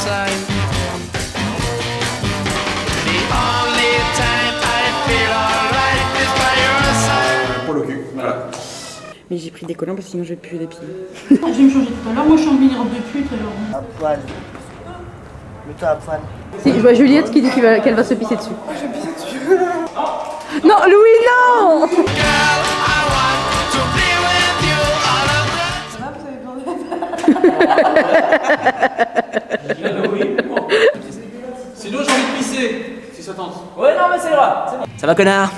time. The only time I feel alright is by your side. Pour le cul, voilà. Mais j'ai pris des collants parce que sinon je vais puer les pieds. Je vais me changer tout à l'heure. Moi, je suis en mini-robe de pute alors. À poil. Mets-toi à poil. Si, je vois Juliette qui dit qu'elle va se pisser dessus. Oh, je vais pisser dessus. Non, Louis, non! Girl, I want to be with you all of the Ça va, vous avez besoin d'aide? Sinon j'ai envie de pisser, si ça tente. Ouais, non, mais c'est grave. Ça va, connard?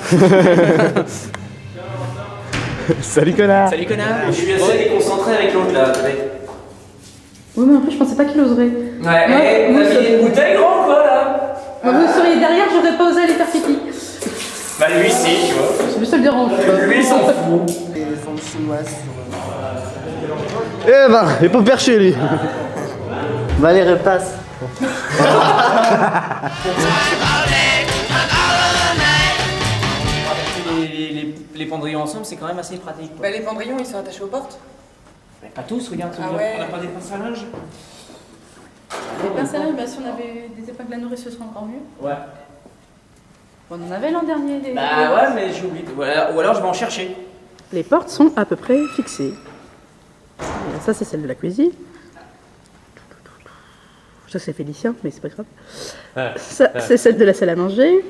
Salut connard. Salut, connard. Je suis assez déconcentré avec l'autre là. Oui, mais après, je pensais pas qu'il oserait. Ouais, t'as mis une bouteille grande quoi là? Moi, vous seriez derrière, j'aurais pas osé aller faire pipi. Bah, lui, si, tu vois. Mais ça le dérange pas. Lui, il s'en fout. Et les formes chinoises sur. Eh ben, il est pas perché lui. Bah, allez, repasse. Les pendrillons ensemble, c'est quand même assez pratique. Quoi. Bah, les pendrillons, ils sont attachés aux portes. Mais pas tous, regarde. Ah ouais. On n'a pas des pinces à linge? Les pinces à linge, bah, si on avait des épingles à nourrir, ce serait encore mieux. Ouais. On en avait l'an dernier. Des... Bah ouais, mais j'ai oublié. Voilà. Ou alors je vais en chercher. Les portes sont à peu près fixées. Ça, c'est celle de la cuisine. Ça, c'est Félicien, mais c'est pas grave. Ça, c'est celle de la salle à manger.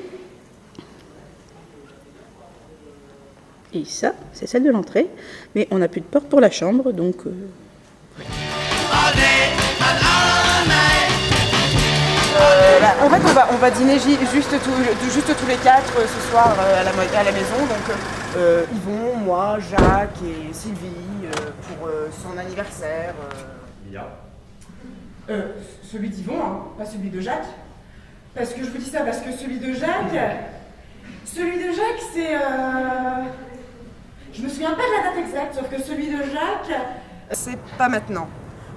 Et ça, c'est celle de l'entrée. Mais on n'a plus de porte pour la chambre, donc... all day and all night. En fait, on va dîner juste tous les quatre ce soir à la maison. Donc, Yvon, moi, Jacques et Sylvie pour son anniversaire. Celui d'Yvon, hein, pas celui de Jacques. Parce que je vous dis ça, parce que celui de Jacques, c'est... Je me souviens pas de la date exacte, sauf que celui de Jacques... C'est pas maintenant.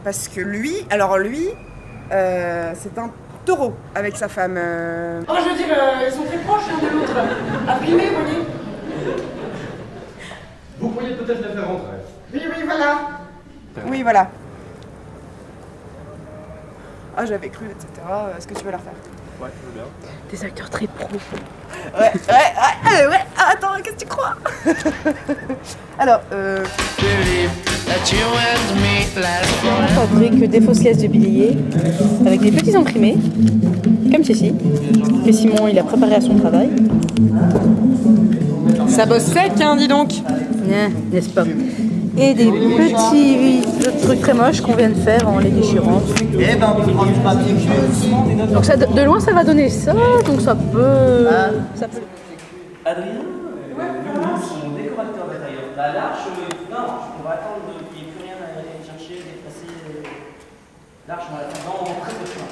Parce que lui, c'est un taureau avec sa femme. Oh, je veux dire, ils sont très proches l'un de l'autre. Imprimés, vous voyez. Vous pourriez peut-être la faire rentrer. Oui, voilà. Oui, voilà. Ah, j'avais cru, etc. Est-ce que tu veux la refaire? Ouais, je veux bien. Des acteurs très pros. Ouais. Ah, attends, qu'est-ce que tu crois? Alors, Believe that you and me last On forever. fabrique des fausses caisses de billets avec des petits imprimés, comme ceci, que Simon il a préparé à son travail. ça bosse sec, hein, dis donc. N'est-ce pas? Et des petits trucs très moches qu'on vient de faire en les déchirant. Eh ben, on peut prendre du papier cul. Donc ça, de loin ça va donner ça, donc ça peut... ça peut... Adrien, son décorateur d'intérieur. La l'arche, non, on va attendre qu'il n'y ait plus rien à aller chercher, déplacer. L'arche, on va l'attendre dans très peu de temps.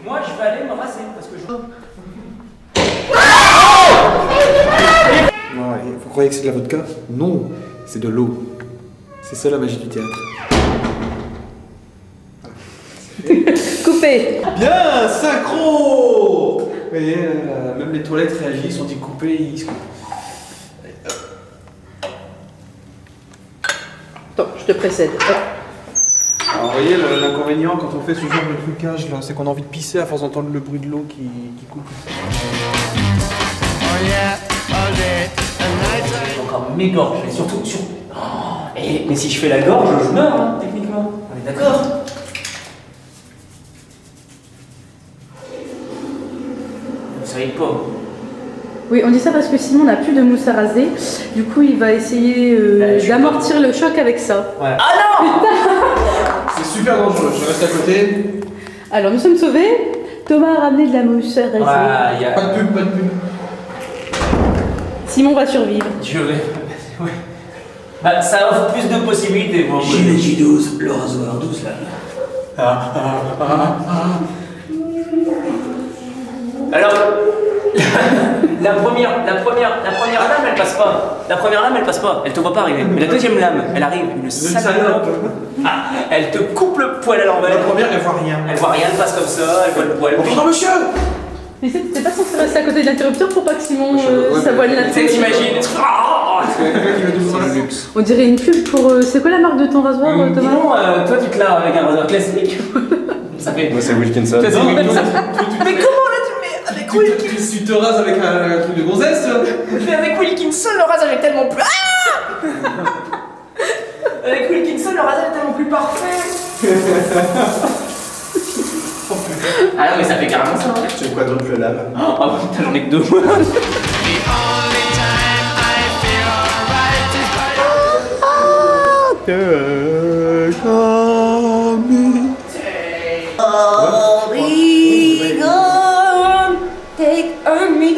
Moi, je vais aller me raser parce que je. Non, vous croyez que c'est de la vodka? Non, c'est de l'eau. C'est ça la magie du théâtre. Coupé. Bien, synchro. Vous voyez, même les toilettes réagissent, on dit couper, ils se coupent. Attends, je te précède. Hop. Alors vous voyez, l'inconvénient quand on fait ce genre de trucage là, c'est qu'on a envie de pisser à force d'entendre le bruit de l'eau qui coule. Oh yeah, all day and night. J'ai encore m'égorge, mais surtout. Mais si je fais la gorge, je meurs, hein, techniquement. On est d'accord? Vous savez pas. Oui, on dit ça parce que Simon n'a plus de mousse à raser. Du coup, il va essayer d'amortir le choc avec ça. Ouais. Ah non! C'est super dangereux, je reste à côté. Alors, nous sommes sauvés. Thomas a ramené de la mousse à raser. Ouais, y a... Pas de pub, pas de pub. Simon va survivre. Je vais. Ouais. Bah, ça offre plus de possibilités, moi. Gilet J12, le rasoir 12 là. Alors, la première lame, elle passe pas. La première lame, elle passe pas. Elle te voit pas arriver. Mais la deuxième lame, elle arrive. Une salope. Ah, elle te coupe le poil à l'envers. La première, elle voit rien. Elle voit rien, elle passe comme ça. Elle voit le poil. Bonjour monsieur. Mais t'es pas censé rester à côté de l'interrupteur pour pas que Simon Ouais, sa voile Tu sais, là-dessus. t'imagines. C'est le luxe. On dirait une pub pour. C'est quoi la marque de ton rasoir, Dis Thomas? donc, toi tu te laves avec un rasoir classique. Ça fait. Moi c'est Wilkinson. Toi, c'est Wilkinson. Mais comment là tu mets avec Wilkinson? Tu te rases avec un truc de gonzesse. Mais avec Wilkinson, le rasage est tellement plus. Avec Wilkinson, le rasage est tellement plus parfait. Ah non, mais ça fait carrément ça. Hein. Tu veux quoi d'autre que lame? Oh putain, j'en ai que deux. The only time I feel alright is by Take on me,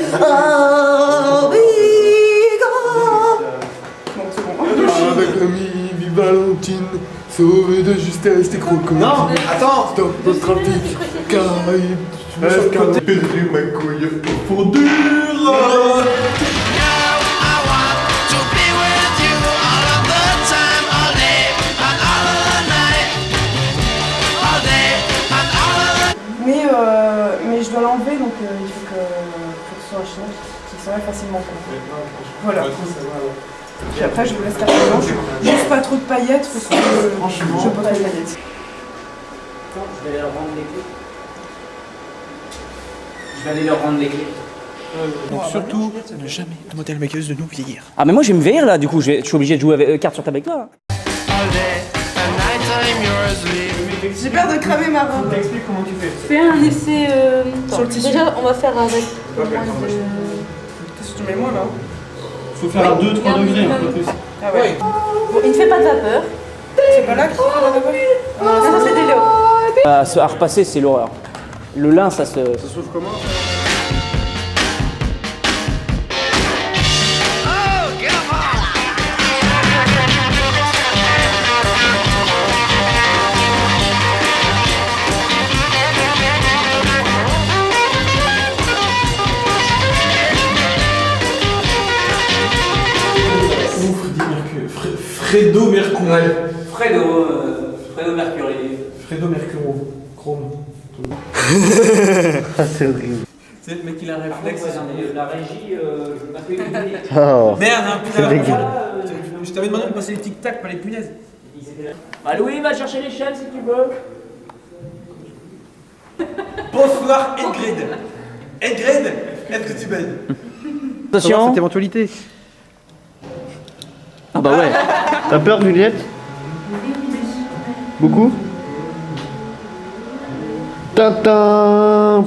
Avec l'ami Valentine, sauvé de justesse tes crocos. Non, attends. Stop le trafic, Caraïbes. Perdu ma couille pour dur. now. I want to be with you all of the time, all day and all of the night, all day and all of the. Mais je dois l'enlever donc il faut que ce soit un chien qui s'enlève facilement. Quoi. Voilà. Puis après je vous laisse la blanche. Juste pas trop de paillettes parce que je veux pas de paillettes. Je vais aller leur rendre les clés. Je vais aller leur rendre les clés. Donc surtout, ne jamais demander à la maquilleuse de nous vieillir. Ah, mais moi je vais me vieillir là, du coup, je suis obligé de jouer avec carte sur table avec toi. Là. All day and night I'm yours, leave me. J'ai peur de cramer ma robe. T'expliques comment tu fais. Fais un essai. Sur le tissu. Déjà, on va faire avec. Qu'est-ce que tu mets moins là? Faut faire à 2-3 degrés un peu plus. Ah ouais. Bon, il ne fait pas de vapeur. C'est pas là qu'il faut la vapeur? Non, ça c'est des léos. À repasser, c'est l'horreur. Le lin, ça se. Ça s'ouvre comment? Oh, come on! Fredo Mercure. Fredo Mercury. Fredo Mercuro. Chrome. Ah, c'est horrible. C'est le mec qui a un réflexe. La régie, Oh. Merde, hein, C'est putain. dégueu. Je t'avais demandé de passer les tic-tac, pas les punaises. Bah Louis, va chercher l'échelle si tu veux. Bonsoir, Edgrid. Edgrid, est-ce que tu m'aides? Attention. Cette éventualité. Ah bah ouais. T'as peur, Juliette? Beaucoup? Tintin.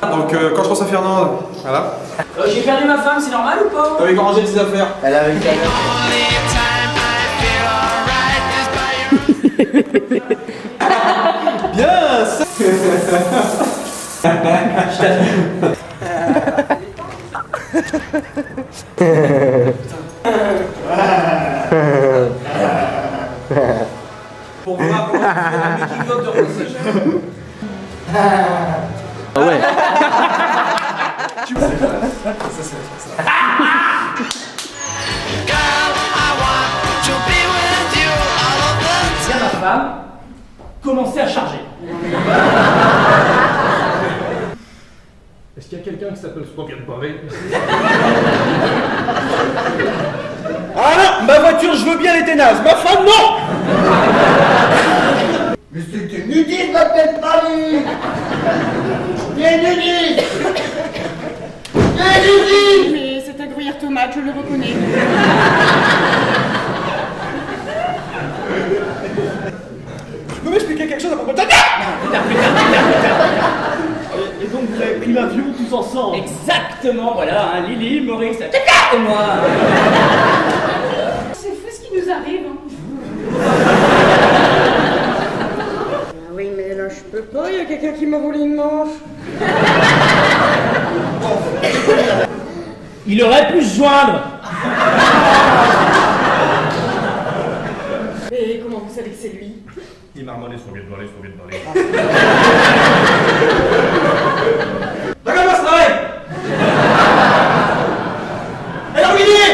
Donc quand je pense à Fernande, voilà. J'ai perdu ma femme, c'est normal ou pas? T'avais rangé tes affaires. Elle avait une caméra. Only time I feel alright is by your. Bien ça. Pour voir comment tu fais la making-of de Rosage. Ah ouais. Girl, I want to be with you all of the time. Ma femme, commencez à charger. Est-ce qu'il y a quelqu'un qui s'appelle Scorpion Pavé? Ah non, ma voiture, je veux bien les ténazes. Ma femme, non. Mais c'était nudiste, ma tête Paris. Bien nudiste. Bien nudiste. Mais c'est un gruyère tomate, je le reconnais. Tu peux m'expliquer quelque chose à propos de ta Et donc vous avez pris l'avion tous ensemble? Exactement, voilà, hein, Lily, Maurice, et moi. C'est fou ce qui nous arrive. Oui, mais là je peux pas, il y a quelqu'un qui m'a volé une manche. Il aurait pu se joindre. Mais comment vous savez que c'est lui? Il m'a demandé Scorpion Pavé, Scorpion Pavé. Regarde-moi ce travail. Alors, Willy.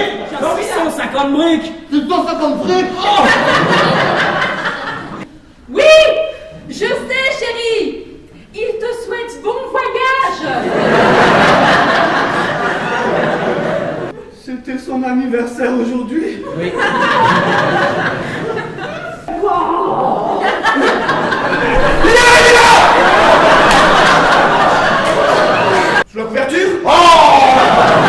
150 briques. 250 fric. Oui, je sais, chérie. Il te souhaite bon voyage. anniversaire aujourd'hui? Oui. Sous la couverture? Oh!